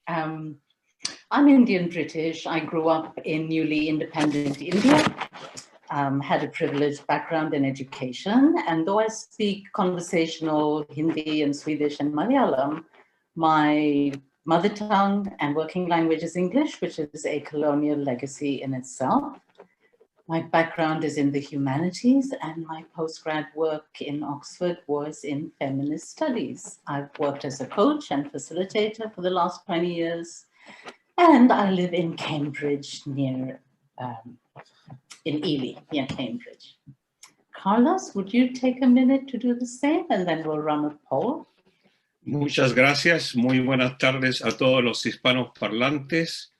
I'm Indian British. I grew up in newly independent India, had a privileged background in education, and though I speak conversational Hindi and Swedish and Malayalam, my mother tongue and working language is English, which is a colonial legacy in itself. My background is in the humanities, and my postgrad work in Oxford was in feminist studies. I've worked as a coach and facilitator for the last 20 years, and I live in Cambridge, near, in Ely, near Cambridge. Carlos, would you take a minute to do the same, and then we'll run a poll? Muchas gracias. Muy buenas tardes a todos los hispanos parlantes.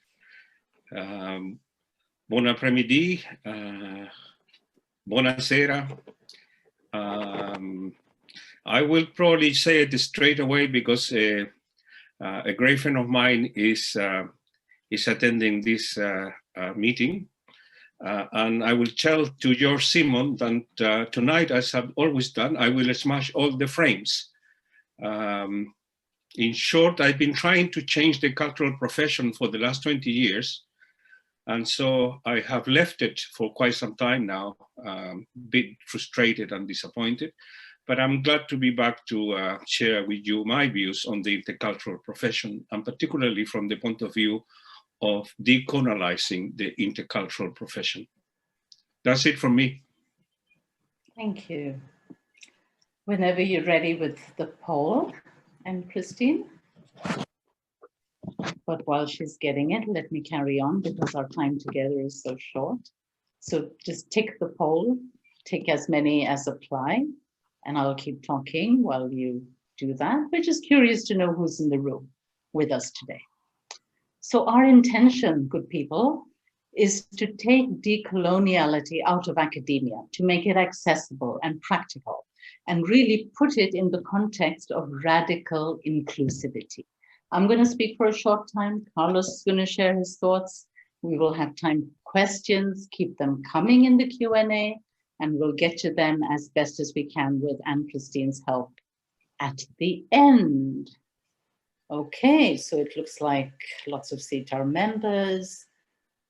Bon après-midi. Buonasera. I will probably say it straight away because a great friend of mine is attending this meeting. And I will tell to George Simon that tonight, as I've always done, I will smash all the frames. In short, I've been trying to change the cultural profession for the last 20 years. And so I have left it for quite some time now, a bit frustrated and disappointed. But I'm glad to be back to share with you my views on the intercultural profession, and particularly from the point of view of decolonizing the intercultural profession. That's it from me. Thank you. Whenever you're ready with the poll, and Christine. But while she's getting it, let me carry on because our time together is so short. So just tick the poll, tick as many as apply, and I'll keep talking while you do that. We're just curious to know who's in the room with us today. So our intention, good people, is to take decoloniality out of academia, to make it accessible and practical, and really put it in the context of radical inclusivity. I'm going to speak for a short time. Carlos is going to share his thoughts. We will have time for questions. Keep them coming in the Q&A, and we'll get to them as best as we can with Anne-Christine's help at the end. Okay, so it looks like lots of SIETAR members.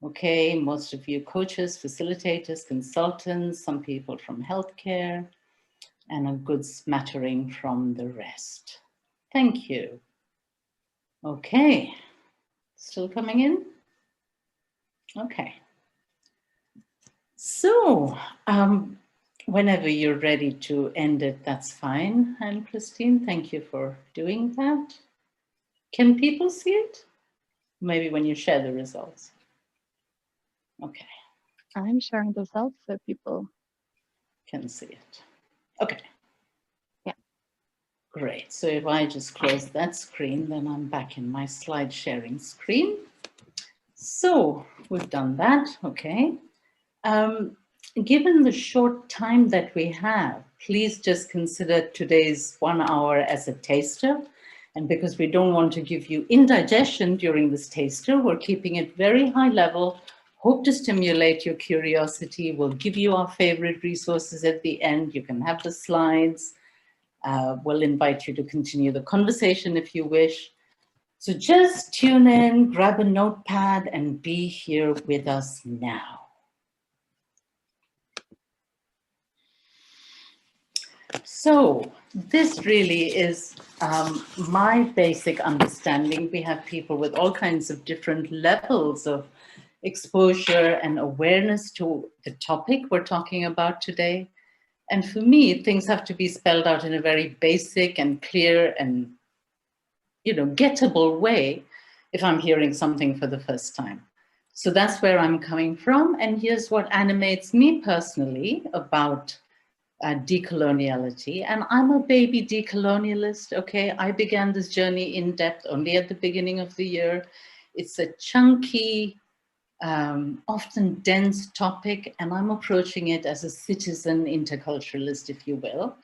Okay, most of you coaches, facilitators, consultants, some people from healthcare, and a good smattering from the rest. Thank you. Okay, still coming in? Okay. So, whenever you're ready to end it, that's fine. And Christine, thank you for doing that. Can people see it? Maybe when you share the results. Okay. I'm sharing the results so people can see it. Okay. Yeah. Great. So if I just close that screen, then I'm back in my slide sharing screen. So we've done that. Okay. Given the short time that we have, please just consider today's 1 hour as a taster. And because we don't want to give you indigestion during this taster, we're keeping it very high level. Hope to stimulate your curiosity. We'll give you our favorite resources at the end. You can have the slides. We'll invite you to continue the conversation if you wish. So just tune in, grab a notepad, and be here with us now. So this really is my basic understanding. We have people with all kinds of different levels of exposure and awareness to the topic we're talking about today. And for me, things have to be spelled out in a very basic and clear and, gettable way if I'm hearing something for the first time. So that's where I'm coming from. And here's what animates me personally about decoloniality. And I'm a baby decolonialist, okay? I began this journey in depth only at the beginning of the year. It's a chunky, often dense topic, and I'm approaching it as a citizen interculturalist, if you will.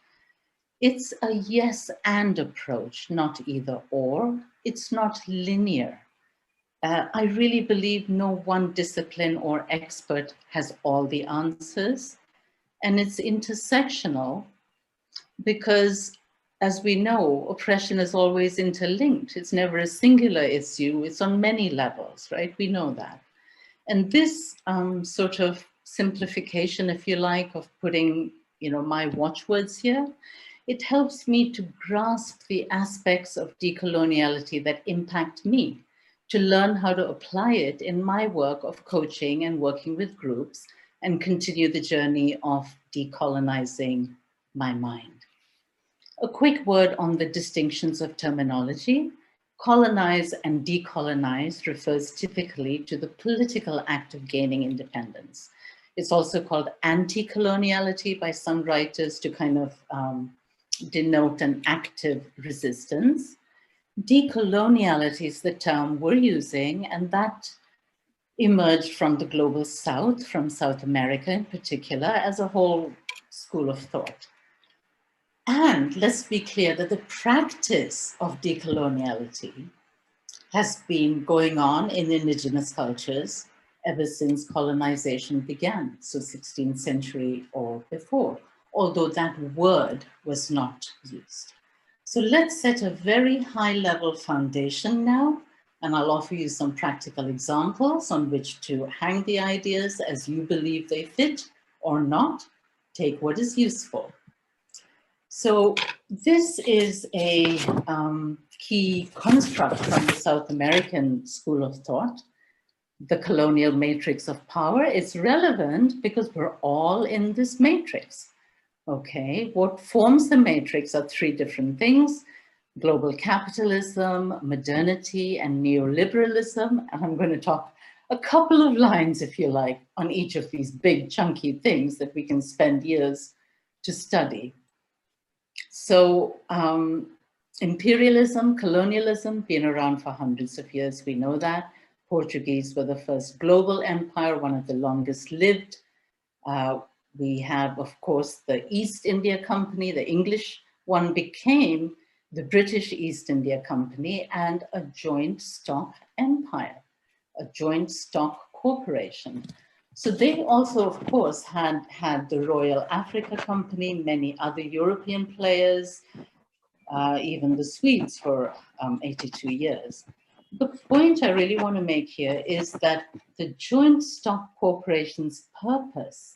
It's a yes and approach, not either or. It's not linear. I really believe no one discipline or expert has all the answers. And it's intersectional because as we know, oppression is always interlinked. It's never a singular issue. It's on many levels, right? We know that. And this sort of simplification, if you like, of putting, my watchwords here, it helps me to grasp the aspects of decoloniality that impact me, to learn how to apply it in my work of coaching and working with groups, and continue the journey of decolonizing my mind. A quick word on the distinctions of terminology. Colonize and decolonize refers typically to the political act of gaining independence. It's also called anti-coloniality by some writers to kind of denote an active resistance. Decoloniality is the term we're using, and that emerged from the global South, from South America in particular, as a whole school of thought. And let's be clear that the practice of decoloniality has been going on in indigenous cultures ever since colonization began, so 16th century or before, although that word was not used. So let's set a very high-level foundation now, and I'll offer you some practical examples on which to hang the ideas as you believe they fit or not. Take what is useful. So this is a key construct from the South American school of thought, the colonial matrix of power. It's relevant because we're all in this matrix. Okay, what forms the matrix are three different things: global capitalism, modernity, and neoliberalism. And I'm going to talk a couple of lines, if you like, on each of these big chunky things that we can spend years to study. So imperialism, colonialism, been around for hundreds of years, we know that. Portuguese were the first global empire, one of the longest lived. We have, of course, the East India Company. The English one became the British East India Company, and a joint stock empire, a joint stock corporation. So they also, of course, had the Royal Africa Company, many other European players, even the Swedes for 82 years. The point I really want to make here is that the joint stock corporation's purpose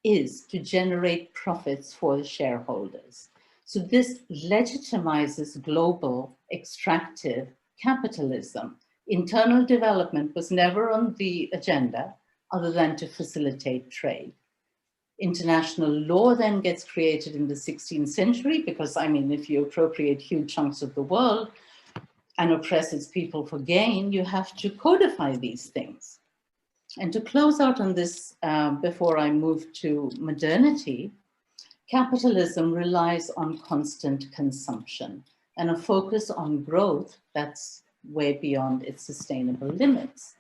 is to generate profits for the shareholders. So this legitimizes global extractive capitalism. Internal development was never on the agenda other than to facilitate trade. International law then gets created in the 16th century because, I mean, if you appropriate huge chunks of the world and oppress its people for gain, you have to codify these things. And to close out on this, before I move to modernity, capitalism relies on constant consumption and a focus on growth that's way beyond its sustainable limits.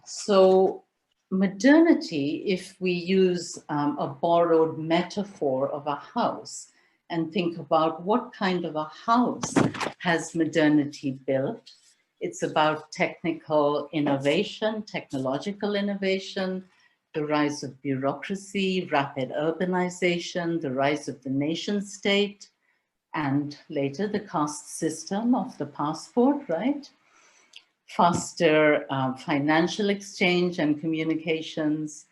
So modernity, if we use a borrowed metaphor of a house and think about what kind of a house has modernity built, it's about technical innovation, technological innovation, the rise of bureaucracy, rapid urbanization, the rise of the nation state, and later the caste system of the passport, right? Faster financial exchange and communications,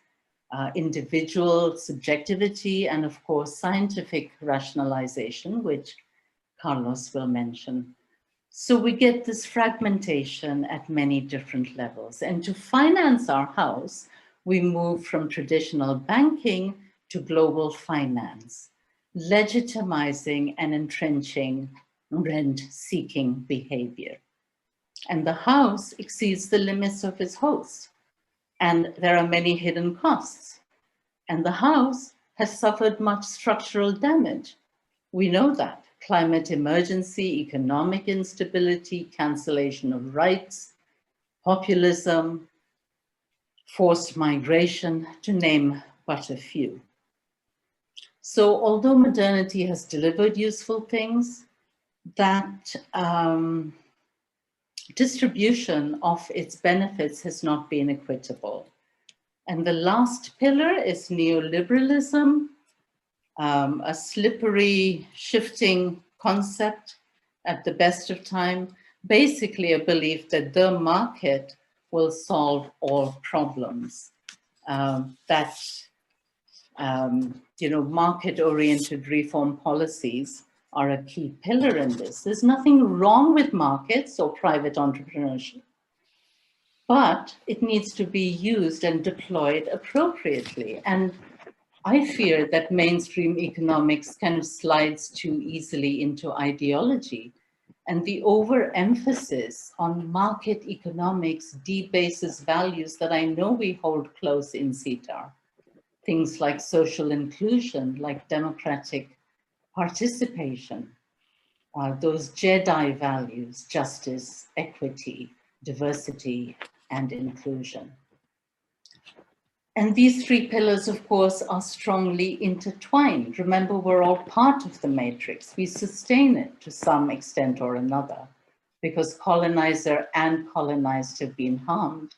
individual subjectivity, and of course, scientific rationalization, which Carlos will mention. So we get this fragmentation at many different levels. And to finance our house, we move from traditional banking to global finance, legitimizing and entrenching rent-seeking behavior. And the house exceeds the limits of its host. And there are many hidden costs. And the house has suffered much structural damage. We know that. Climate emergency, economic instability, cancellation of rights, populism, forced migration, to name but a few. So although modernity has delivered useful things, that distribution of its benefits has not been equitable. And the last pillar is neoliberalism, a slippery, shifting concept at the best of time, basically a belief that the market will solve all problems. Market-oriented reform policies are a key pillar in this. There's nothing wrong with markets or private entrepreneurship, but it needs to be used and deployed appropriately. And I fear that mainstream economics kind of slides too easily into ideology, and the overemphasis on market economics debases values that I know we hold close in SIETAR. Things like social inclusion, like democratic participation, those Jedi values, justice, equity, diversity, and inclusion. And these three pillars, of course, are strongly intertwined. Remember, we're all part of the matrix. We sustain it to some extent or another, because colonizer and colonized have been harmed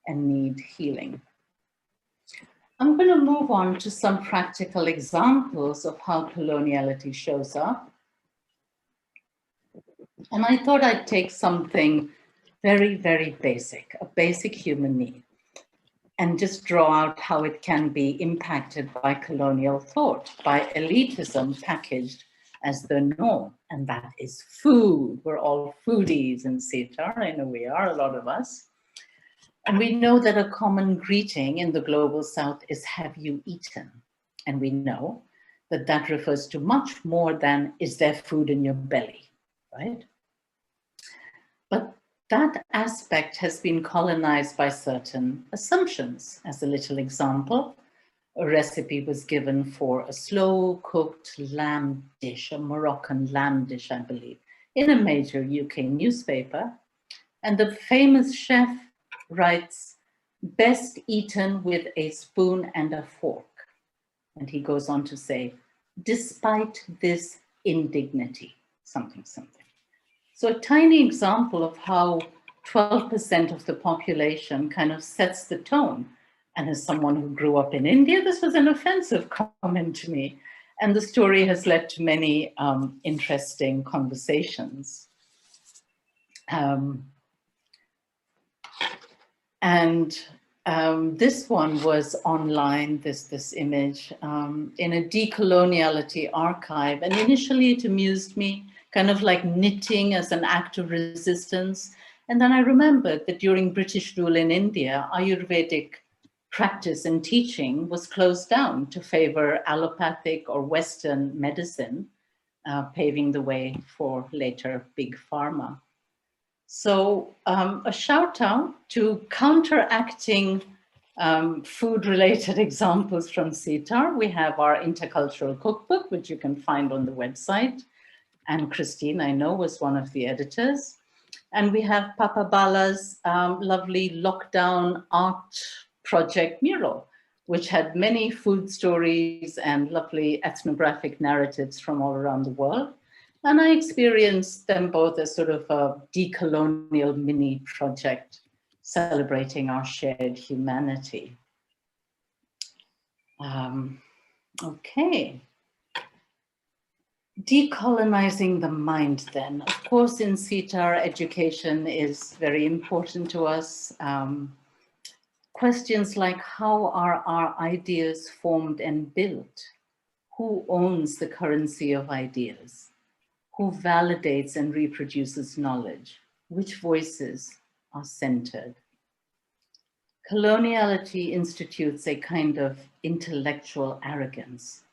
and need healing. I'm going to move on to some practical examples of how coloniality shows up. And I thought I'd take something very, very basic, a basic human need, and just draw out how it can be impacted by colonial thought, by elitism packaged as the norm, and that is food. We're all foodies in SIETAR, I know we are, a lot of us. And we know that a common greeting in the global South is, have you eaten? And we know that that refers to much more than, is there food in your belly, right? But that aspect has been colonized by certain assumptions. As a little example, a recipe was given for a slow-cooked lamb dish, a Moroccan lamb dish, I believe, in a major UK newspaper. And the famous chef writes, best eaten with a spoon and a fork. And he goes on to say, despite this indignity, something, something. So a tiny example of how 12% of the population kind of sets the tone. And as someone who grew up in India, this was an offensive comment to me. And the story has led to many interesting conversations. This one was online, this image, in a Decoloniality archive. And initially it amused me, kind of like knitting as an act of resistance. And then I remembered that during British rule in India, Ayurvedic practice and teaching was closed down to favor allopathic or Western medicine, paving the way for later big pharma. So a shout out to counteracting food-related examples from SIETAR. We have our intercultural cookbook, which you can find on the website. And Christine, I know, was one of the editors. And we have Papa Bala's lovely lockdown art project mural, which had many food stories and lovely ethnographic narratives from all around the world. And I experienced them both as sort of a decolonial mini project celebrating our shared humanity. Okay. Decolonizing the mind then. Of course, in SIETAR, education is very important to us. Questions like, how are our ideas formed and built? Who owns the currency of ideas? Who validates and reproduces knowledge? Which voices are centered? Coloniality institutes a kind of intellectual arrogance.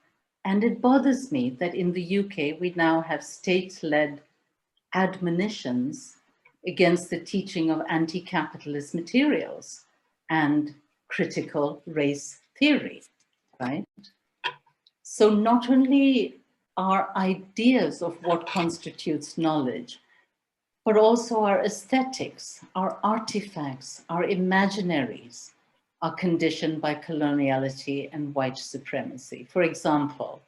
And it bothers me that in the UK, we now have state-led admonitions against the teaching of anti-capitalist materials and critical race theory, right? So not only our ideas of what constitutes knowledge, but also our aesthetics, our artifacts, our imaginaries are conditioned by coloniality and white supremacy. For example,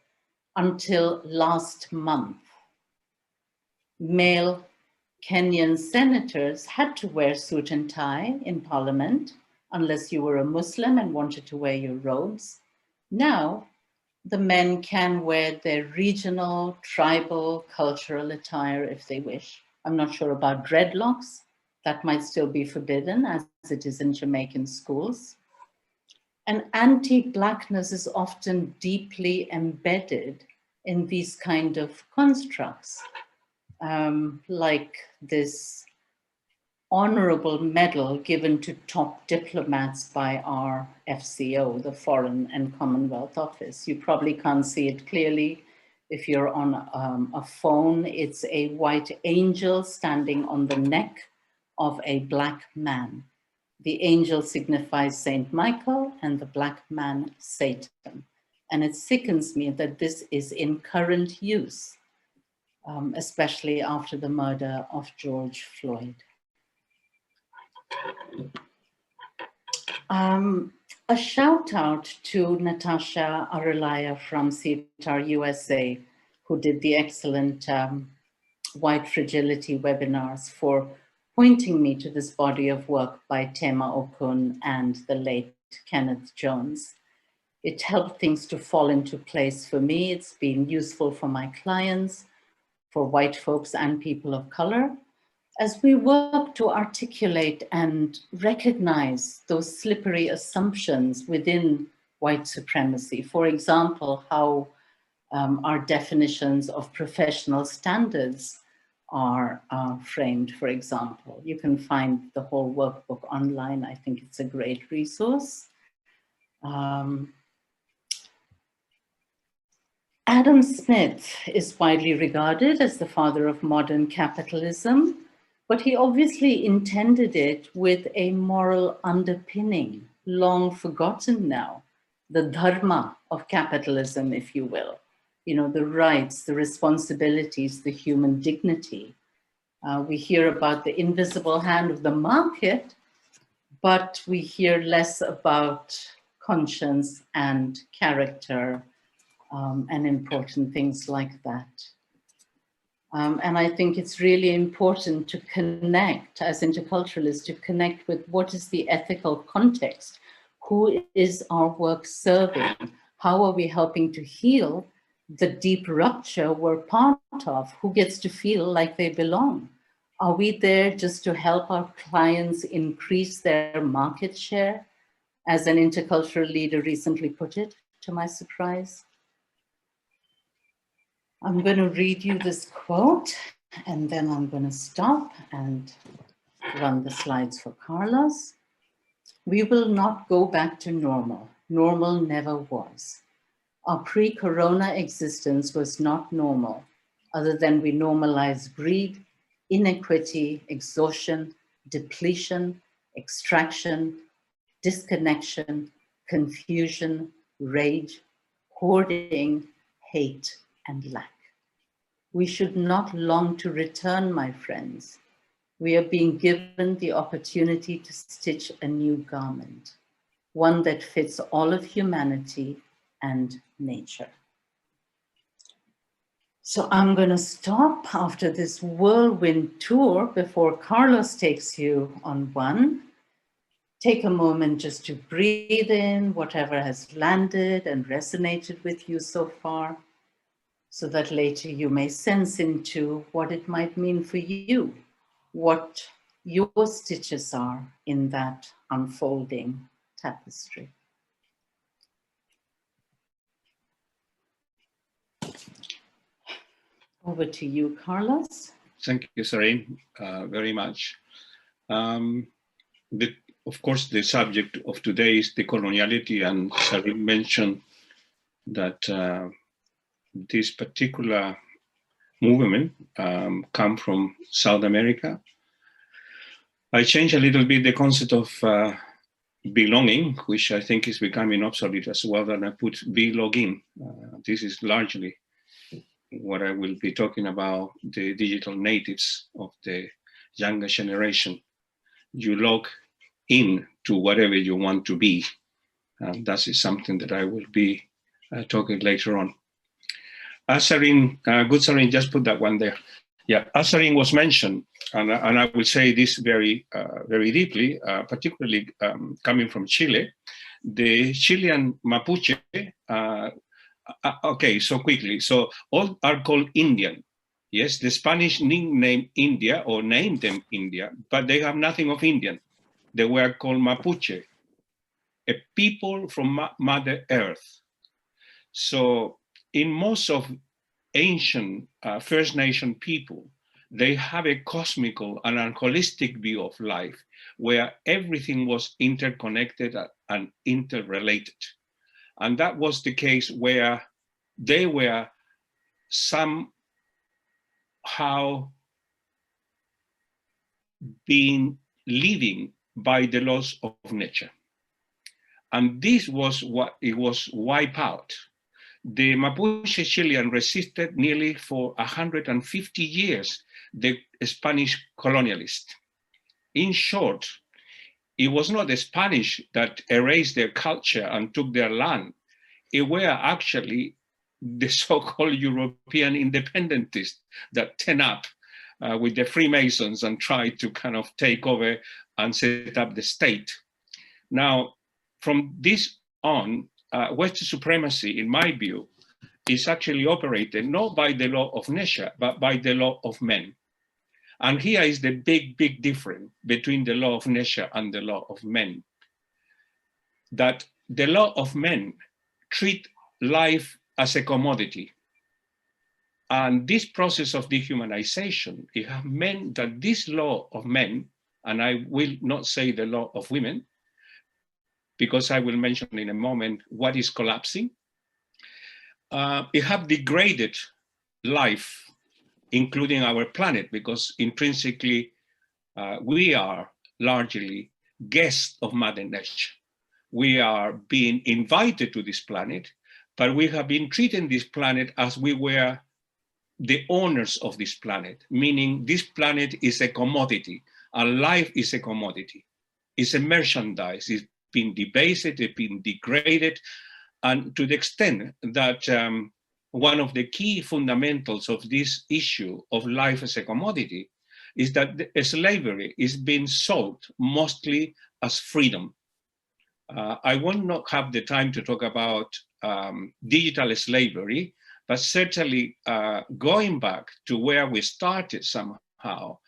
until last month, male Kenyan senators had to wear suit and tie in parliament unless you were a Muslim and wanted to wear your robes. Now, the men can wear their regional, tribal, cultural attire if they wish. I'm not sure about dreadlocks. That might still be forbidden as it is in Jamaican schools. And anti-Blackness is often deeply embedded in these kind of constructs, like this honorable medal given to top diplomats by our FCO, the Foreign and Commonwealth Office. You probably can't see it clearly. If you're on a phone, it's a white angel standing on the neck of a black man. The angel signifies Saint Michael and the black man, Satan. And it sickens me that this is in current use, especially after the murder of George Floyd. A shout out to Natasha Aralaya from SIETAR USA, who did the excellent White Fragility webinars, for pointing me to this body of work by Tema Okun and the late Kenneth Jones. It helped things to fall into place for me. It's been useful for my clients, for white folks and people of color, as we work to articulate and recognize those slippery assumptions within white supremacy. For example, how our definitions of professional standards are framed, for example. You can find the whole workbook online. I think it's a great resource. Adam Smith is widely regarded as the father of modern capitalism, but he obviously intended it with a moral underpinning, long forgotten now, the dharma of capitalism, if you will. You know, the rights, the responsibilities, the human dignity. We hear about the invisible hand of the market, but we hear less about conscience and character and important things like that. And I think it's really important to connect, as interculturalists, to connect with what is the ethical context? Who is our work serving? How are we helping to heal the deep rupture we're part of? Who gets to feel like they belong? Are we there just to help our clients increase their market share? As an intercultural leader recently put it, to my surprise. I'm going to read you this quote, and then I'm going to stop and run the slides for Carlos. We will not go back to normal. Normal never was. Our pre-corona existence was not normal, other than we normalized greed, inequity, exhaustion, depletion, extraction, disconnection, confusion, rage, hoarding, hate, and lack. We should not long to return, my friends. We are being given the opportunity to stitch a new garment, one that fits all of humanity and nature. So I'm going to stop after this whirlwind tour before Carlos takes you on one. Take a moment just to breathe in whatever has landed and resonated with you so far, so that later you may sense into what it might mean for you, what your stitches are in that unfolding tapestry. Over to you, Carlos. Thank you, Zarine, very much. Of course, the subject of today is decoloniality, and Zarine mentioned that this particular movement come from South America. I changed a little bit the concept of belonging, which I think is becoming obsolete as well, and I put belonging. This is largely what I will be talking about, the digital natives of the younger generation. You log in to whatever you want to be. And that is something that I will be talking later on. As Zarine, good Zarine, just put that one there. Yeah, as Zarine was mentioned, and I will say this very, very deeply, particularly coming from Chile, the Chilean Mapuche Okay, so quickly. So all are called Indian. Yes, the Spanish nicknamed India or named them India, but they have nothing of Indian. They were called Mapuche, a people from Mother Earth. So in most of ancient First Nation people, they have a cosmical and a holistic view of life where everything was interconnected and interrelated. And that was the case where they were somehow being living by the laws of nature. And this was what it was wiped out. The Mapuche Chilean resisted nearly for 150 years the Spanish colonialists. In short, it was not the Spanish that erased their culture and took their land. It were actually the so-called European independentists that turned up with the Freemasons and tried to kind of take over and set up the state. Now, from this on, Western supremacy, in my view, is actually operated not by the law of nature, but by the law of men. And here is the big, big difference between the law of nature and the law of men. That the law of men treat life as a commodity. And this process of dehumanization, it has meant that this law of men, and I will not say the law of women, because I will mention in a moment what is collapsing. It have degraded life, including our planet, because intrinsically we are largely guests of Mother Nature. We are being invited to this planet, but we have been treating this planet as we were the owners of this planet, meaning this planet is a commodity, and life is a commodity. It's a merchandise, it's been debased, it's been degraded, and to the extent that one of the key fundamentals of this issue of life as a commodity is that slavery is being sold mostly as freedom. I will not have the time to talk about digital slavery, but certainly going back to where we started somehow,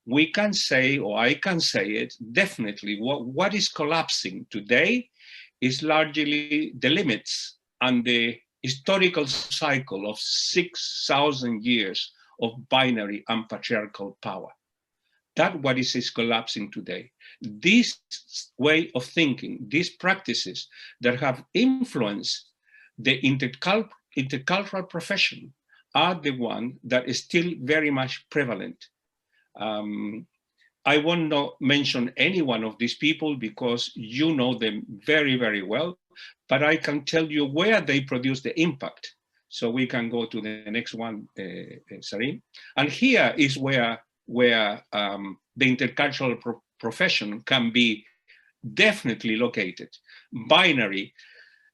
we can say, or I can say it definitely, what is collapsing today is largely the limits and the historical cycle of 6,000 years of binary and patriarchal power. That's what is collapsing today. This way of thinking, these practices that have influenced the intercultural profession are the one that is still very much prevalent. I won't not mention any one of these people because you know them very, very well, but I can tell you where they produce the impact. So we can go to the next one, Zarine. And here is where the intercultural profession can be definitely located. Binary,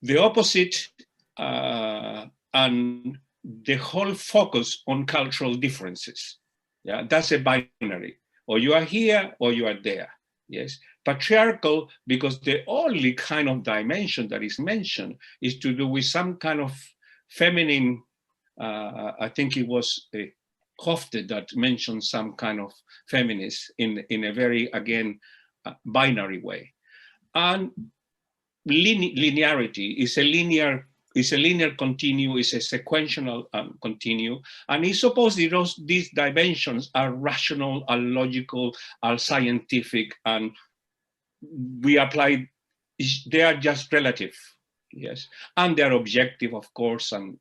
the opposite, and the whole focus on cultural differences. Yeah, that's a binary. Or you are here or you are there. Yes. Patriarchal, because the only kind of dimension that is mentioned is to do with some kind of feminine, I think it was Hofte that mentioned some kind of feminist in a very, again, binary way. And linearity is a linear continue, is a sequential continue, and it's supposed that these dimensions are rational, are logical, are scientific, and we apply, they are just relative, yes, and they're objective, of course, and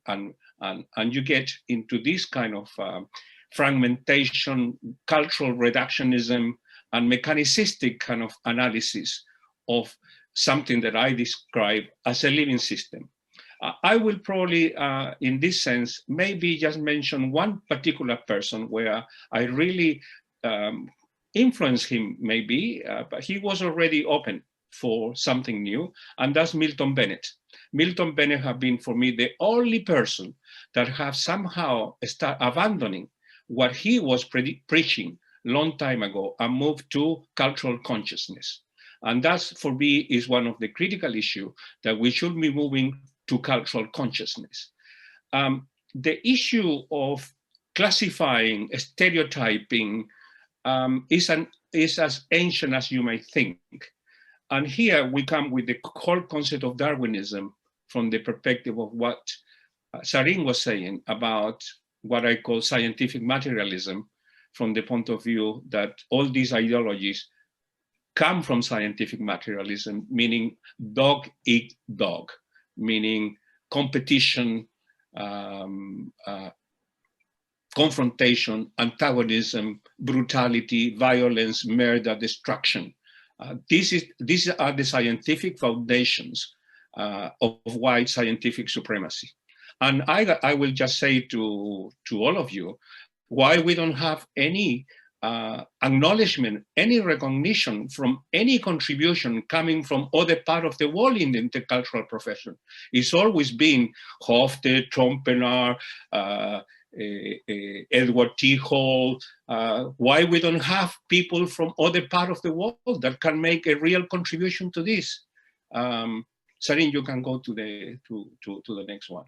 you get into this kind of fragmentation, cultural reductionism, and mechanicistic kind of analysis of something that I describe as a living system. I will probably, in this sense, maybe just mention one particular person where I really influenced him, maybe, but he was already open for something new, and that's Milton Bennett. Milton Bennett has been, for me, the only person that have somehow started abandoning what he was preaching long time ago and moved to cultural consciousness. And that's, for me, is one of the critical issues that we should be moving to cultural consciousness. the issue of classifying, stereotyping is as ancient as you might think. And here we come with the whole concept of Darwinism from the perspective of what Zarine was saying about what I call scientific materialism, from the point of view that all these ideologies come from scientific materialism, meaning dog eat dog, meaning competition, confrontation, antagonism, brutality, violence, murder, destruction. These are the scientific foundations of white scientific supremacy. And I will just say to all of you, why we don't have any acknowledgement, any recognition from any contribution coming from other part of the world in the intercultural profession. It's always been Hofte, Trompenaar, Edward T. Hall. Why we don't have people from other part of the world that can make a real contribution to this? Zarine, you can go to the next one.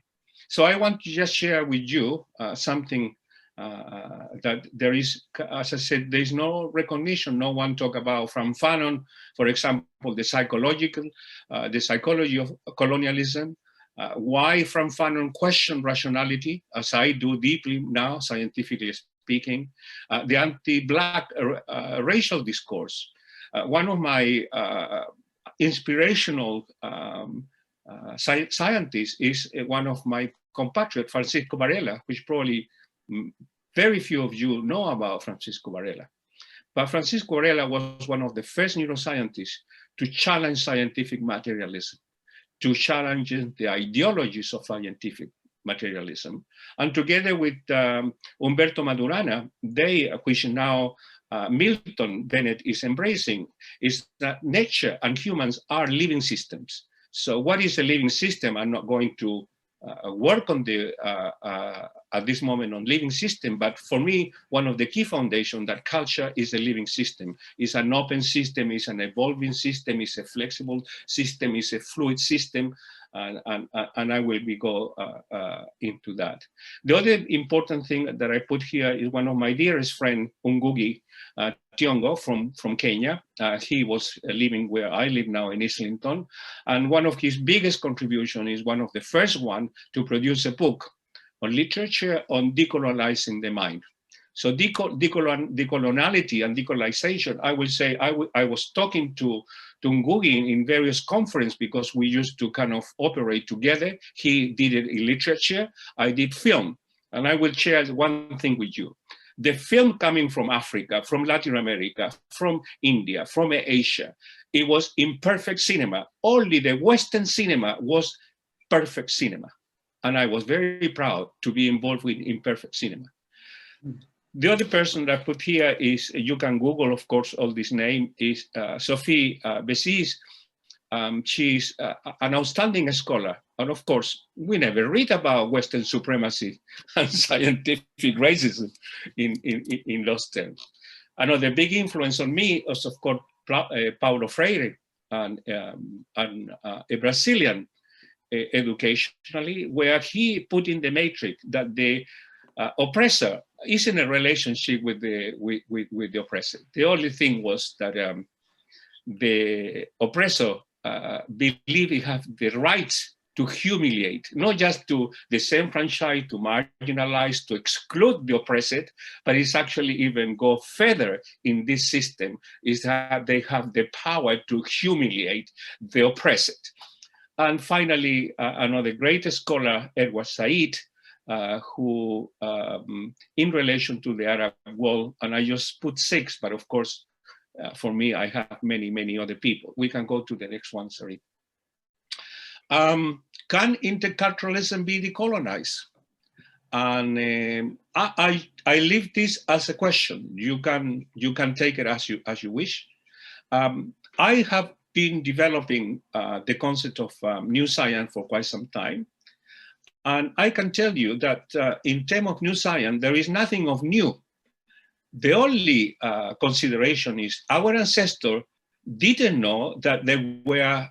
So I want to just share with you something that there is, as I said, there's no recognition. No one talk about from Fanon, for example, the psychology of colonialism. Why from Fanon question rationality, as I do deeply now, scientifically speaking. The anti-Black racial discourse. One of my inspirational scientists is one of my compatriots, Francisco Varela, which probably very few of you know about Francisco Varela. But Francisco Varela was one of the first neuroscientists to challenge scientific materialism, to challenge the ideologies of scientific materialism. And together with Humberto Maturana, they, which now Milton Bennett is embracing, is that nature and humans are living systems. So what is a living system? I'm not going to work on at this moment on living system, but for me, one of the key foundations that culture is a living system. It's an open system, it's an evolving system, it's a flexible system, it's a fluid system, and I will go into that. The other important thing that I put here is one of my dearest friend, Ngugi Thiong'o from Kenya. He was living where I live now in Islington, and one of his biggest contributions is one of the first one to produce a book on literature on decolonizing the mind. So decoloniality and decolonization, I will say, I was talking to Ngugi in various conferences because we used to kind of operate together. He did it in literature, I did film. And I will share one thing with you. The film coming from Africa, from Latin America, from India, from Asia, it was imperfect cinema. Only the Western cinema was perfect cinema. And I was very proud to be involved with imperfect cinema. The other person that I put here is, you can Google, of course, all this name, is Sophie Bessis. She's an outstanding scholar. And of course, we never read about Western supremacy and scientific racism in those terms. Another big influence on me was, of course, Paulo Freire, and a Brazilian educationally, where he put in the matrix that the oppressor is in a relationship with the oppressor. The only thing was that the oppressor believed he had the right to humiliate, not just to disenfranchise, to marginalize, to exclude the oppressed, but it's actually even go further in this system, is that they have the power to humiliate the oppressed. And finally, another great scholar, Edward Said, who, in relation to the Arab world, and I just put 6, but of course, for me, I have many, many other people. We can go to the next one, sorry. Can interculturalism be decolonized? And I leave this as a question. You can take it as you wish. I have been developing the concept of new science for quite some time. And I can tell you that in terms of new science, there is nothing of new. The only consideration is our ancestors didn't know that they were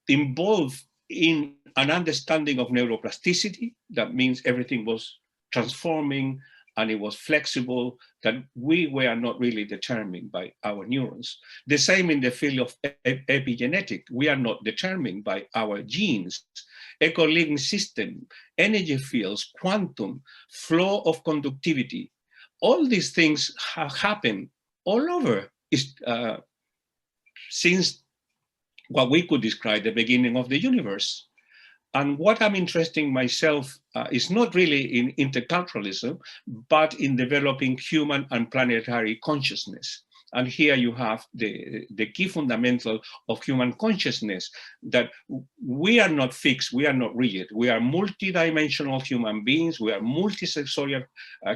involved in an understanding of neuroplasticity. That means everything was transforming and it was flexible, that we were not really determined by our neurons. The same in the field of epigenetic. We are not determined by our genes. Eco-living system, energy fields, quantum, flow of conductivity. All these things have happened all over since what we could describe the beginning of the universe. And what I'm interested in myself is not really in interculturalism, but in developing human and planetary consciousness. And here you have the key fundamental of human consciousness, that we are not fixed, we are not rigid. We are multidimensional human beings, we are multisensorial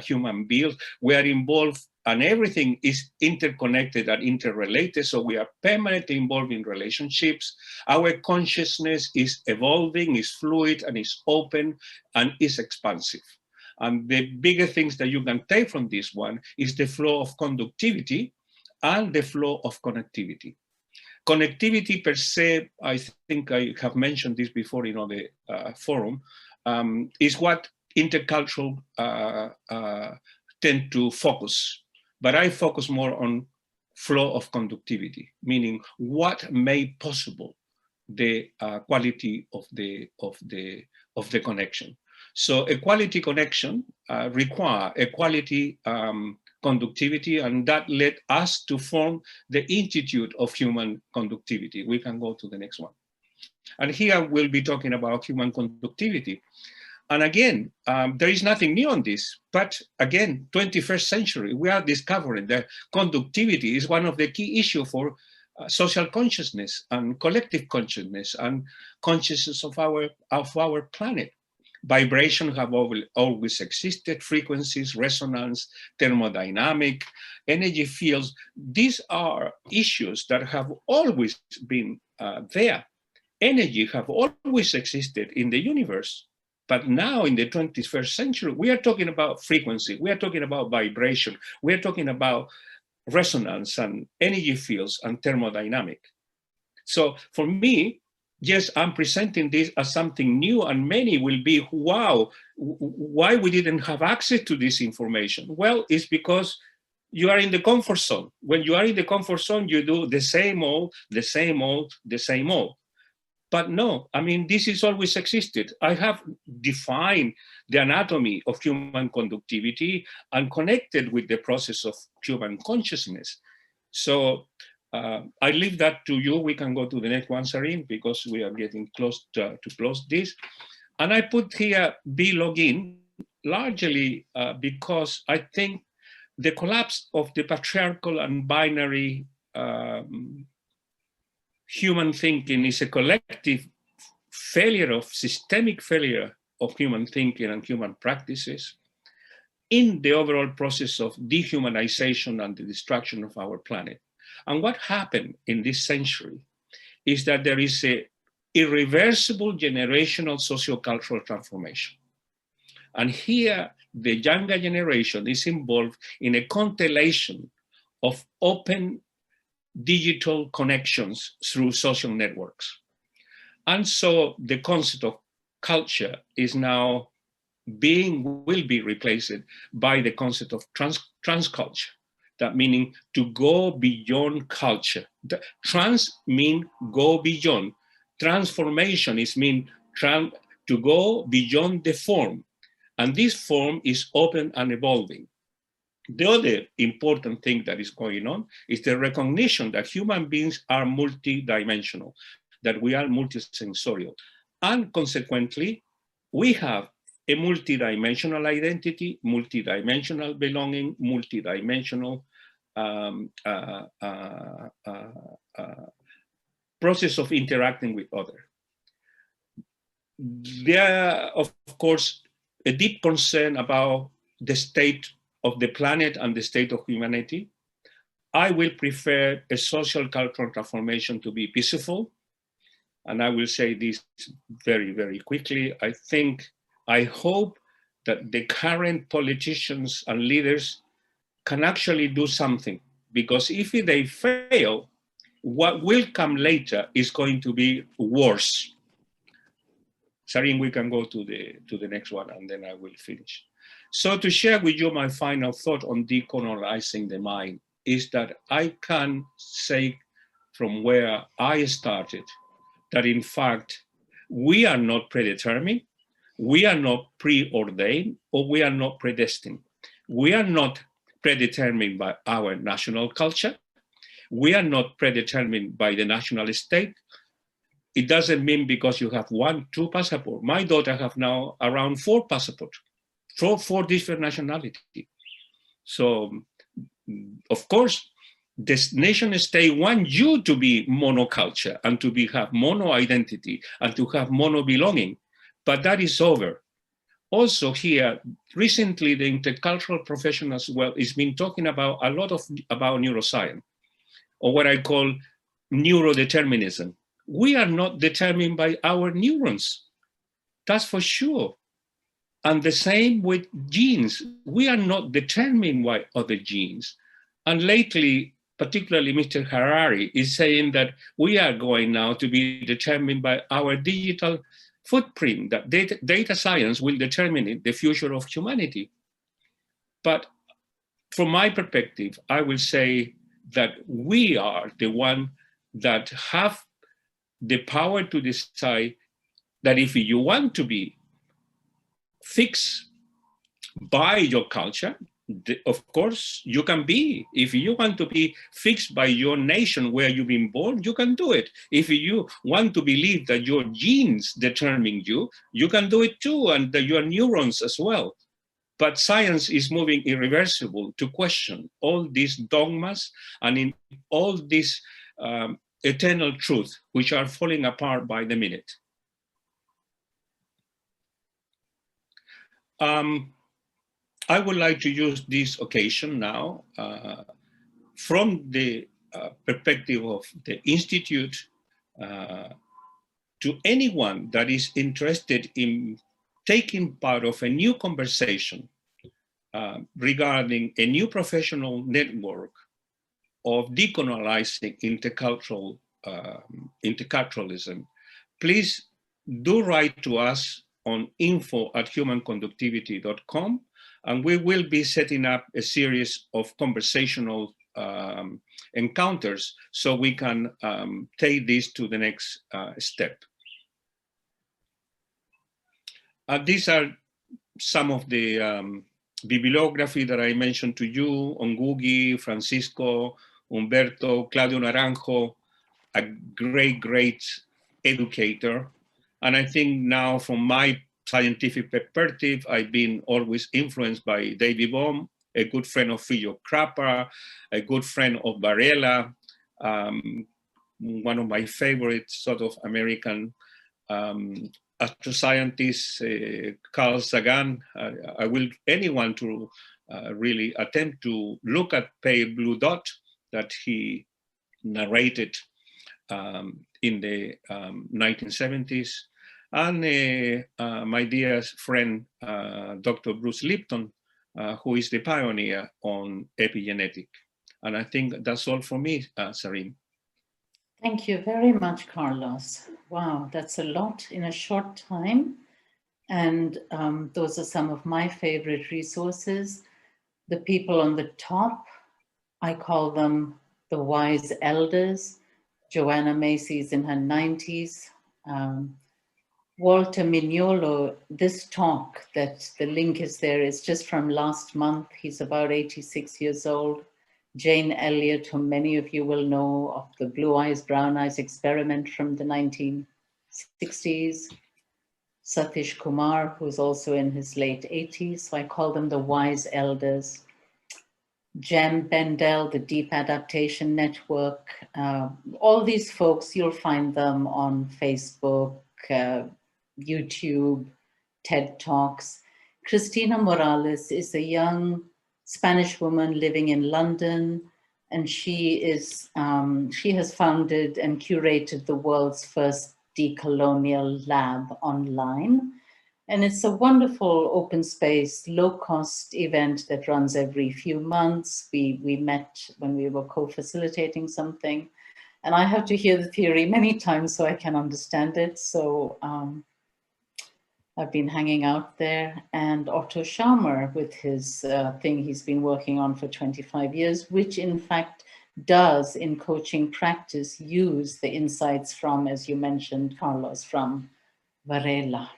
human beings, we are involved, and everything is interconnected and interrelated, so we are permanently involved in relationships. Our consciousness is evolving, is fluid, and is open, and is expansive. And the bigger things that you can take from this one is the flow of conductivity and the flow of connectivity. Connectivity per se, I think I have mentioned this before in other forum, is what intercultural tend to focus. But I focus more on flow of conductivity, meaning what made possible the quality of the connection. So a quality connection require a quality conductivity, and that led us to form the Institute of Human Conductivity. We can go to the next one. And here we'll be talking about human conductivity. And again, there is nothing new on this, but again, 21st century, we are discovering that conductivity is one of the key issues for social consciousness and collective consciousness and consciousness of our planet. Vibrations have always existed, frequencies, resonance, thermodynamic, energy fields. These are issues that have always been there. Energy have always existed in the universe. But now in the 21st century, we are talking about frequency, we are talking about vibration, we are talking about resonance and energy fields and thermodynamic. So for me, yes, I'm presenting this as something new, and many will be, wow, why we didn't have access to this information? Well, it's because you are in the comfort zone. When you are in the comfort zone, you do the same old, the same old, the same old. But no, I mean, this has always existed. I have defined the anatomy of human conductivity and connected with the process of human consciousness. So I leave that to you. We can go to the next one, Zarine, because we are getting close to close this. And I put here be login largely because I think the collapse of the patriarchal and binary human thinking is a collective failure of systemic failure of human thinking and human practices in the overall process of dehumanization and the destruction of our planet. And what happened in this century is that there is an irreversible generational sociocultural transformation. And here, the younger generation is involved in a constellation of open digital connections through social networks. And so the concept of culture is now will be replaced by the concept of transculture. That meaning to go beyond culture. Trans mean go beyond. Transformation is mean to go beyond the form. And this form is open and evolving. The other important thing that is going on is the recognition that human beings are multidimensional, that we are multisensorial. And consequently, we have a multidimensional identity, multidimensional belonging, multidimensional process of interacting with others. There are, of course, a deep concern about the state of the planet and the state of humanity. I will prefer a social cultural transformation to be peaceful. And I will say this very, very quickly. I hope that the current politicians and leaders can actually do something, because if they fail, what will come later is going to be worse. Zarine, we can go to the next one, and then I will finish. So to share with you my final thought on decolonizing the mind is that I can say from where I started that in fact, we are not predetermined, we are not preordained, or we are not predestined. We are not predetermined by our national culture. We are not predetermined by the national state. It doesn't mean because you have 1, 2 passports. My daughter have now around 4 passports, four different nationalities. So, of course, this nation state wants you to be monoculture and to have mono identity and to have mono belonging, but that is over. Also here, recently the intercultural profession as well has been talking about a lot about neuroscience, or what I call neurodeterminism. We are not determined by our neurons, that's for sure. And the same with genes. We are not determined by other genes. And lately, particularly Mr. Harari is saying that we are going now to be determined by our digital footprint, that data science will determine the future of humanity. But from my perspective, I will say that we are the one that have the power to decide that if you want to be fixed by your culture, of course you can be. If you want to be fixed by your nation where you've been born, you can do it. If you want to believe that your genes determine you, you can do it too, and your neurons as well. But science is moving irreversible to question all these dogmas and in all these eternal truths, which are falling apart by the minute. I would like to use this occasion now from the perspective of the Institute to anyone that is interested in taking part of a new conversation regarding a new professional network of decolonizing interculturalism. Please do write to us on info@humanconductivity.com, and we will be setting up a series of conversational encounters so we can take this to the next step. These are some of the bibliography that I mentioned to you: Ongugi, Francisco, Humberto, Claudio Naranjo, a great educator. And I think now from my scientific perspective, I've been always influenced by David Bohm, a good friend of Frio Krapper, a good friend of Varela, one of my favorite sort of American astroscientists, Carl Sagan. I will anyone to really attempt to look at Pale Blue Dot that he narrated in the 1970s. And my dear friend, Dr. Bruce Lipton, who is the pioneer on epigenetic. And I think that's all for me, Zarine. Thank you very much, Carlos. Wow, that's a lot in a short time. And those are some of my favorite resources. The people on the top, I call them the wise elders. Joanna Macy's in her 90s. Walter Mignolo, this talk that the link is there is just from last month. He's about 86 years old. Jane Elliott, whom many of you will know of the Blue Eyes, Brown Eyes experiment from the 1960s. Satish Kumar, who's also in his late 80s. So I call them the wise elders. Jem Bendel, the Deep Adaptation Network. All these folks, you'll find them on Facebook, YouTube, TED Talks. Cristina Morales is a young Spanish woman living in London, and she has founded and curated the world's first decolonial lab online. And it's a wonderful open space, low cost event that runs every few months. We met when we were co-facilitating something, and I have to hear the theory many times so I can understand it. So I've been hanging out there, and Otto Scharmer with his thing he's been working on for 25 years, which in fact does in coaching practice use the insights from, as you mentioned, Carlos, from Varela.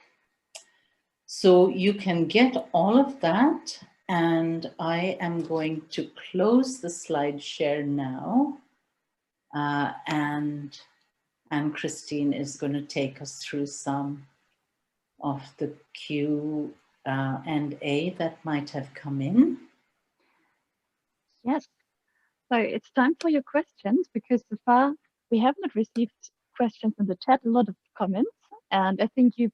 So you can get all of that, and I am going to close the slide share now, and Christine is going to take us through some of the Q&A that might have come in. Yes. So it's time for your questions, because so far we have not received questions in the chat, a lot of comments, and I think you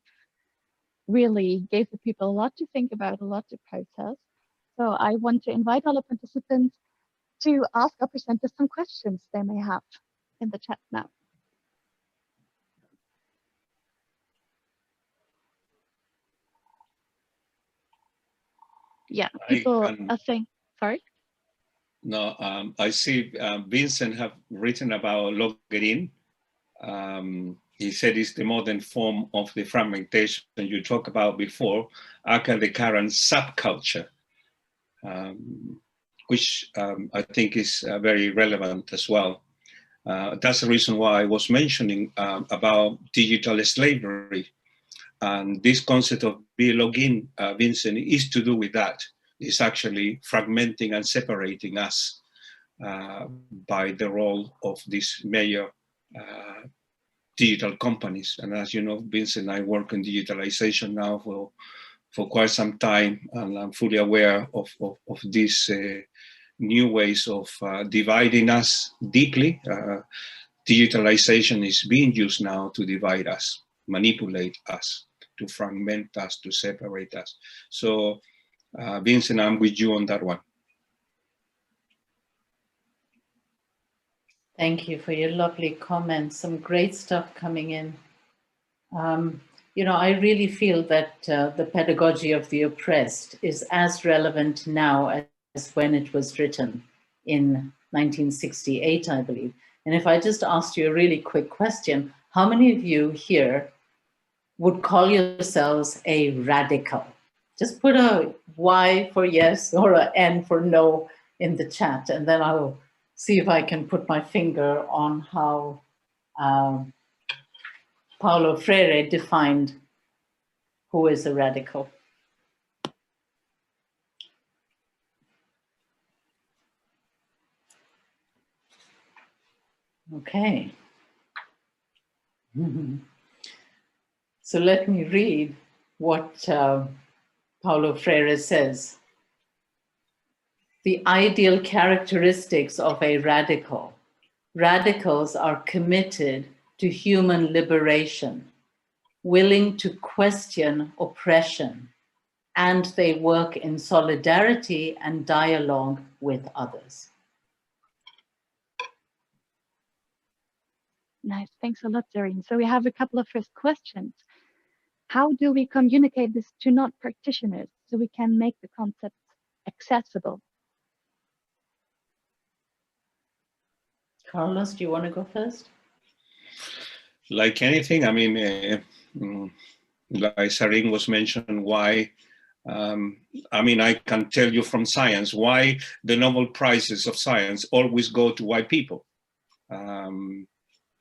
really gave the people a lot to think about, a lot to process. So I want to invite all the participants to ask our presenters some questions they may have in the chat now. Yeah, people are saying, sorry? No, I see Vincent have written about login. He said it's the modern form of the fragmentation you talked about before, aka the current subculture, which I think is very relevant as well. That's the reason why I was mentioning about digital slavery. And this concept of be login, Vincent, is to do with that. It's actually fragmenting and separating us by the role of these major digital companies. And as you know, Vincent, I work in digitalization now for quite some time, and I'm fully aware of these new ways of dividing us deeply. Digitalization is being used now to divide us, manipulate us, to fragment us, to separate us. So, Vincent, I'm with you on that one. Thank you for your lovely comments. Some great stuff coming in. You know, I really feel that the pedagogy of the oppressed is as relevant now as when it was written in 1968, I believe. And if I just asked you a really quick question, how many of you here would call yourselves a radical? Just put a Y for yes or an N for no in the chat, and then I'll see if I can put my finger on how Paulo Freire defined who is a radical. Okay. So let me read what Paulo Freire says. The ideal characteristics of a radical. Radicals are committed to human liberation, willing to question oppression, and they work in solidarity and dialogue with others. Nice, thanks a lot, Zarine. So we have a couple of first questions. How do we communicate this to non-practitioners so we can make the concept accessible? Carlos, do you want to go first? Like anything, I mean, like Zarine was mentioned, why, I mean, I can tell you from science why the Nobel Prizes of science always go to white people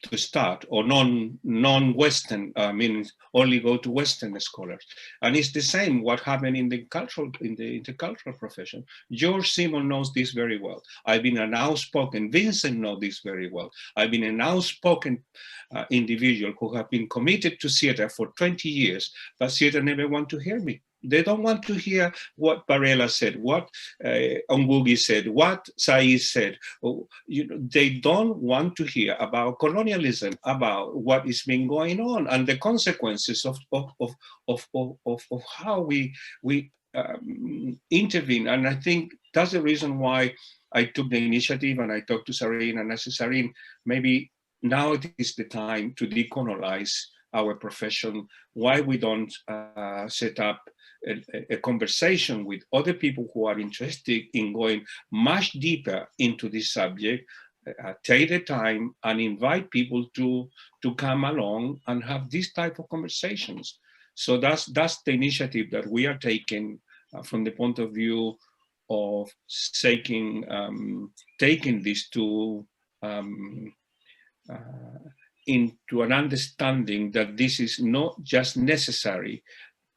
to start, or non-Western, I mean, only go to Western scholars. And it's the same what happened in the intercultural profession. George Simon knows this very well. I've been an outspoken, Vincent knows this very well. I've been an outspoken individual who have been committed to SIETAR for 20 years, but SIETAR never want to hear me. They don't want to hear what Varela said, what Ngugi said, what Said said. You know, they don't want to hear about colonialism, about what is been going on and the consequences of how we intervene. And I think that's the reason why I took the initiative and I talked to Zarine, and I said, Zarine, maybe now it is the time to decolonize our profession. Why we don't set up a conversation with other people who are interested in going much deeper into this subject, take the time and invite people to come along and have these type of conversations. So that's the initiative that we are taking from the point of view of taking this to into an understanding that this is not just necessary,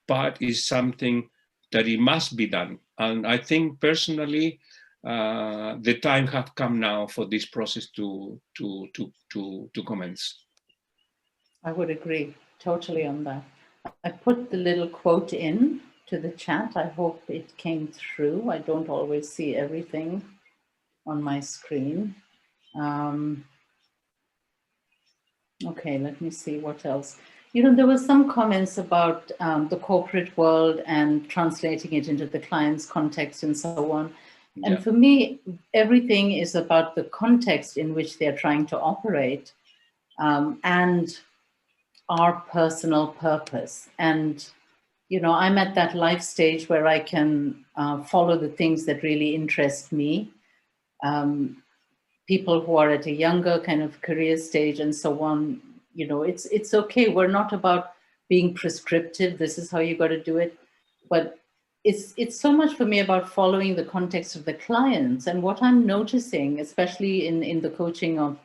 but is something that it must be done. And I think personally, the time has come now for this process to commence. I would agree totally on that. I put the little quote in to the chat. I hope it came through. I don't always see everything on my screen. Okay, let me see what else. You know, there were some comments about the corporate world and translating it into the client's context and so on. And Yeah. for me, everything is about the context in which they're trying to operate and our personal purpose. And, you know, I'm at that life stage where I can follow the things that really interest me. People who are at a younger kind of career stage and so on, you know, it's okay. We're not about being prescriptive. This is how you got to do it. But it's so much for me about following the context of the clients. And what I'm noticing, especially in the coaching of,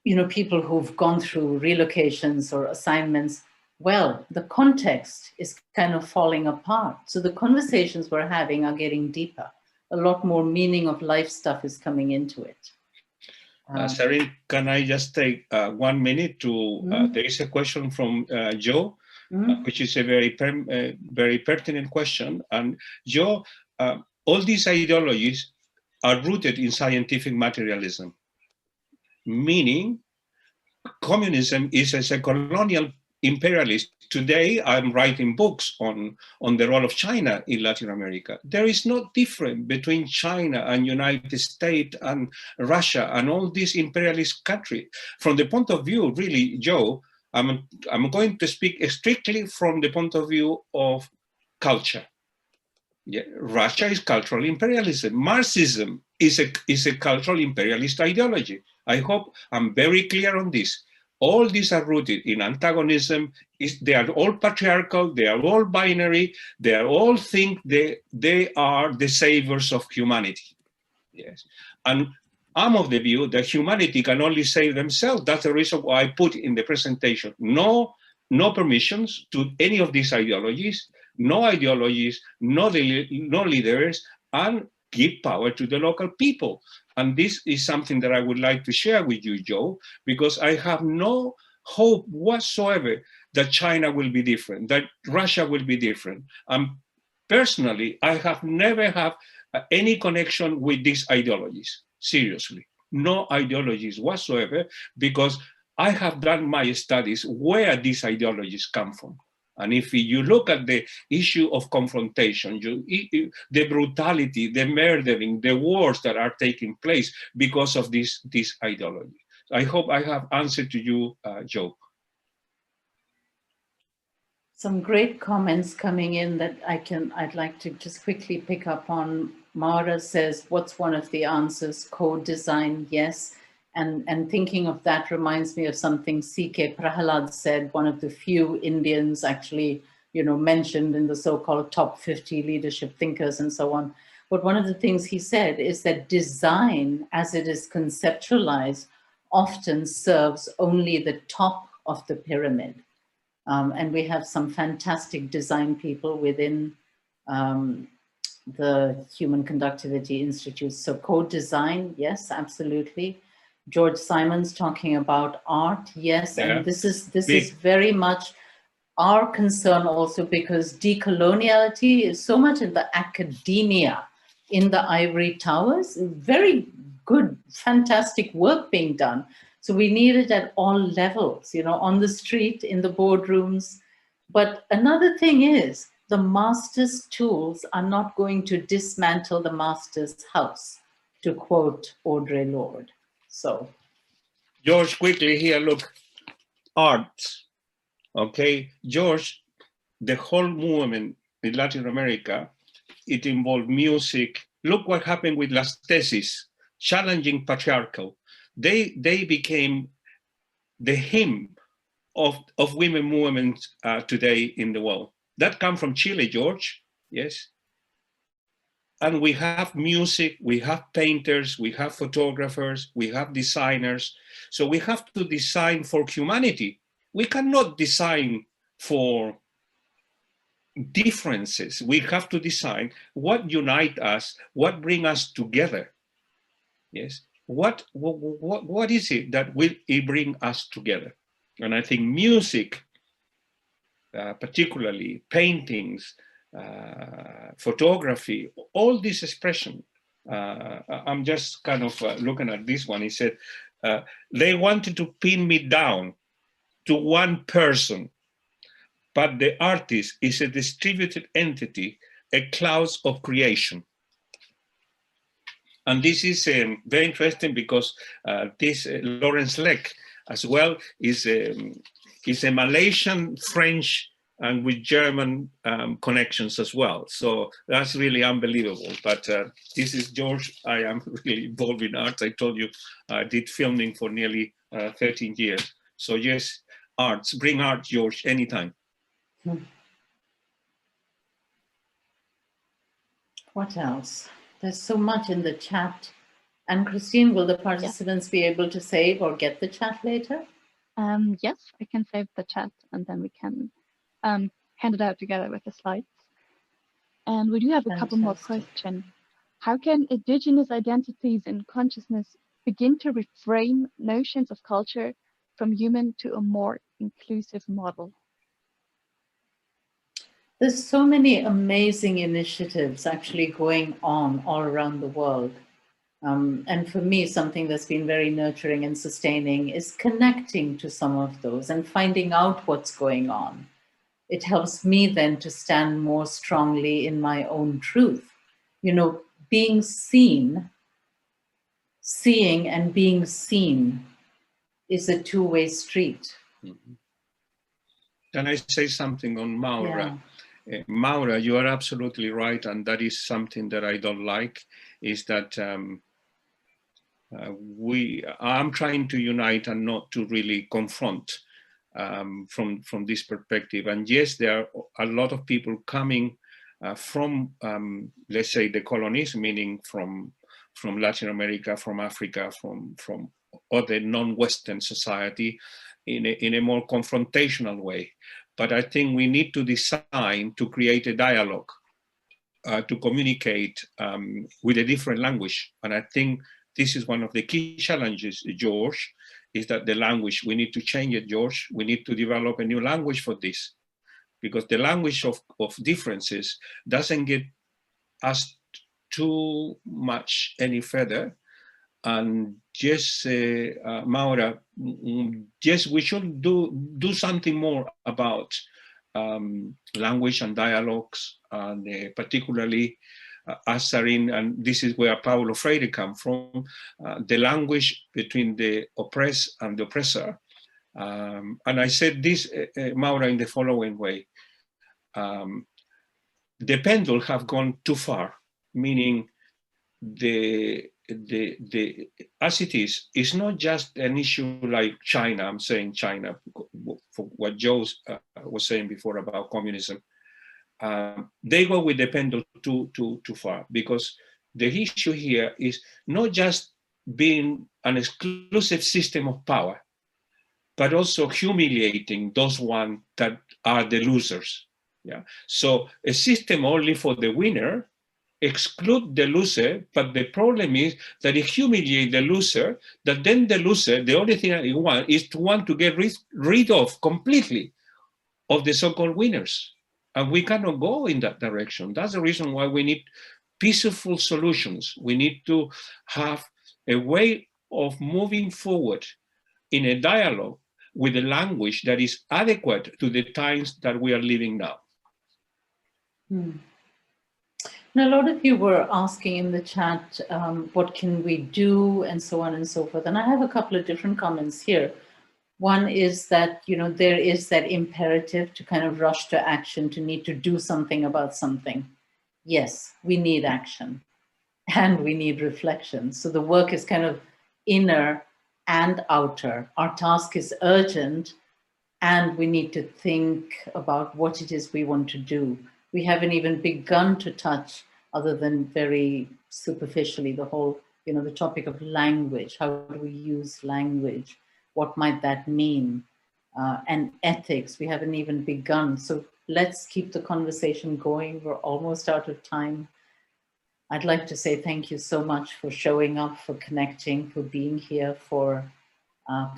you know, people who've gone through relocations or assignments, well, the context is kind of falling apart. So the conversations we're having are getting deeper. A lot more meaning of life stuff is coming into it. Zarine, can I just take 1 minute to, there is a question from Joe, which is a very pertinent question. And Joe, all these ideologies are rooted in scientific materialism, meaning communism is as a colonial imperialist. Today, I'm writing books on the role of China in Latin America. There is no difference between China and United States and Russia and all these imperialist countries. From the point of view, really, Joe, I'm going to speak strictly from the point of view of culture. Yeah, Russia is cultural imperialism. Marxism is a cultural imperialist ideology. I hope I'm very clear on this. All these are rooted in antagonism. They are all patriarchal. They are all binary. They are all think they are the saviors of humanity. Yes, and I'm of the view that humanity can only save themselves. That's the reason why I put in the presentation no permissions to any of these ideologies, no ideologies, no leaders, and give power to the local people. And this is something that I would like to share with you, Joe, because I have no hope whatsoever that China will be different, that Russia will be different. Personally, I have never had any connection with these ideologies, seriously. No ideologies whatsoever, because I have done my studies where these ideologies come from. And if you look at the issue of confrontation, the brutality, the murdering, the wars that are taking place because of this ideology. I hope I have answered to you, Joe. Some great comments coming in that I'd like to just quickly pick up on. Mara says, what's one of the answers? Co-design, yes. And thinking of that reminds me of something C.K. Prahalad said, one of the few Indians actually, you know, mentioned in the so-called top 50 leadership thinkers and so on. But one of the things he said is that design, as it is conceptualized, often serves only the top of the pyramid. And we have some fantastic design people within the Human Conductivity Institute. So co-design, yes, absolutely. George Simon's talking about art, yes, Yeah. and this is very much our concern also, because decoloniality is so much in the academia, in the ivory towers, very good, fantastic work being done. So we need it at all levels, you know, on the street, in the boardrooms. But another thing is, the master's tools are not going to dismantle the master's house, to quote Audre Lorde. So, George, quickly here, look, arts, okay? George, the whole movement in Latin America, it involved music. Look what happened with Las Tesis, challenging patriarchal. They became the hymn of women movements today in the world. That come from Chile, George, yes. And we have music, we have painters, we have photographers, we have designers. So we have to design for humanity. We cannot design for differences. We have to design what unite us, what bring us together. Yes. What is it that will bring us together? And I think music, particularly paintings, photography, all this expression. I'm just kind of looking at this one. He said, they wanted to pin me down to one person, but the artist is a distributed entity, a cloud of creation. And this is very interesting because this Lawrence Leck as well is a Malaysian, French, and with German connections as well. So that's really unbelievable. But this is George. I am really involved in art. I told you I did filming for nearly 13 years. So yes, arts, bring art, George, anytime. What else? There's so much in the chat. And Christine, will the participants be able to save or get the chat later? Yes, I can save the chat and then we can hand it out together with the slides. And we do have a couple more questions. How can indigenous identities and consciousness begin to reframe notions of culture from human to a more inclusive model? There's so many amazing initiatives actually going on all around the world. And for me, something that's been very nurturing and sustaining is connecting to some of those and finding out what's going on. It helps me then to stand more strongly in my own truth. You know, being seen, seeing and being seen is a two-way street. Can I say something on Maura? Yeah. Maura, you are absolutely right. And that is something that I don't like, is that I'm trying to unite and not to really confront from this perspective. And yes, there are a lot of people coming from, let's say, decolonism, meaning from Latin America, from Africa, from other non-Western society in a more confrontational way. But I think we need to design to create a dialogue, to communicate with a different language. And I think this is one of the key challenges, George, is that the language, we need to change it, George. We need to develop a new language for this, because the language of differences doesn't get us too much any further. And just, Maura, yes, we should do something more about language and dialogues, and particularly as Zarine, and this is where Paulo Freire comes from, the language between the oppressed and the oppressor. And I said this, Maura, in the following way. The pendulum have gone too far, meaning as it is not just an issue like China. I'm saying China for what Joe was saying before about communism. They go with the pendulum too far, because the issue here is not just being an exclusive system of power, but also humiliating those ones that are the losers. Yeah. So a system only for the winner exclude the loser, but the problem is that it humiliates the loser, that then the loser, the only thing that he wants is to want to get rid of completely of the so-called winners. And we cannot go in that direction. That's the reason why we need peaceful solutions. We need to have a way of moving forward in a dialogue with a language that is adequate to the times that we are living now. Now, a lot of you were asking in the chat, what can we do, and so on and so forth. And I have a couple of different comments here. One is that, you know, there is that imperative to kind of rush to action, to need to do something about something. Yes, we need action and we need reflection. So the work is kind of inner and outer. Our task is urgent And we need to think about what it is we want to do. We haven't even begun to touch, other than very superficially, the whole, the topic of language. How do we use language? What might that mean? And ethics, we haven't even begun. So let's keep the conversation going. We're almost out of time. I'd like to say thank you so much for showing up, for connecting, for being here, for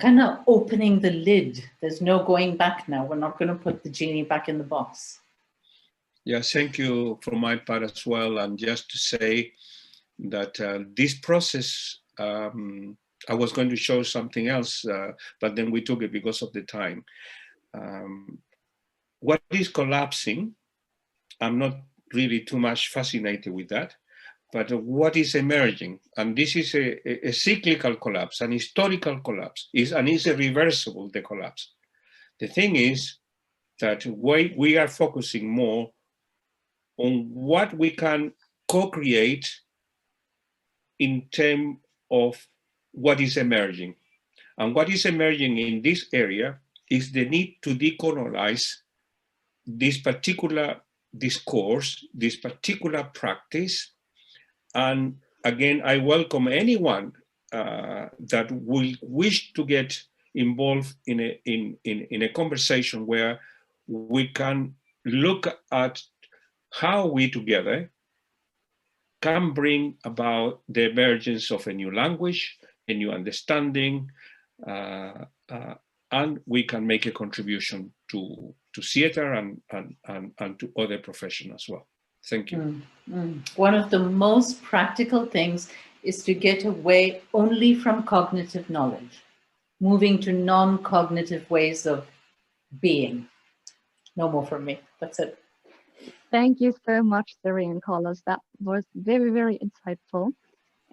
kind of opening the lid. There's no going back now. We're not going to put the genie back in the box. Yes, thank you for my part as well. And just to say that this process, I was going to show something else, but then we took it because of the time. What is collapsing? I'm not really too much fascinated with that, but what is emerging? And this is a cyclical collapse, an historical collapse, and it's a reversible, the collapse. The thing is that we are focusing more on what we can co-create in terms of what is emerging. And what is emerging in this area is the need to decolonize this particular discourse, this particular practice. And again, I welcome anyone that will wish to get involved in a conversation where we can look at how we together can bring about the emergence of a new language, a new understanding, and we can make a contribution to SIETAR and to other professions as well. Thank you. One of the most practical things is to get away only from cognitive knowledge, moving to non-cognitive ways of being. No more from me. That's it. Thank you so much, Zarine and Carlos. That was very, very insightful.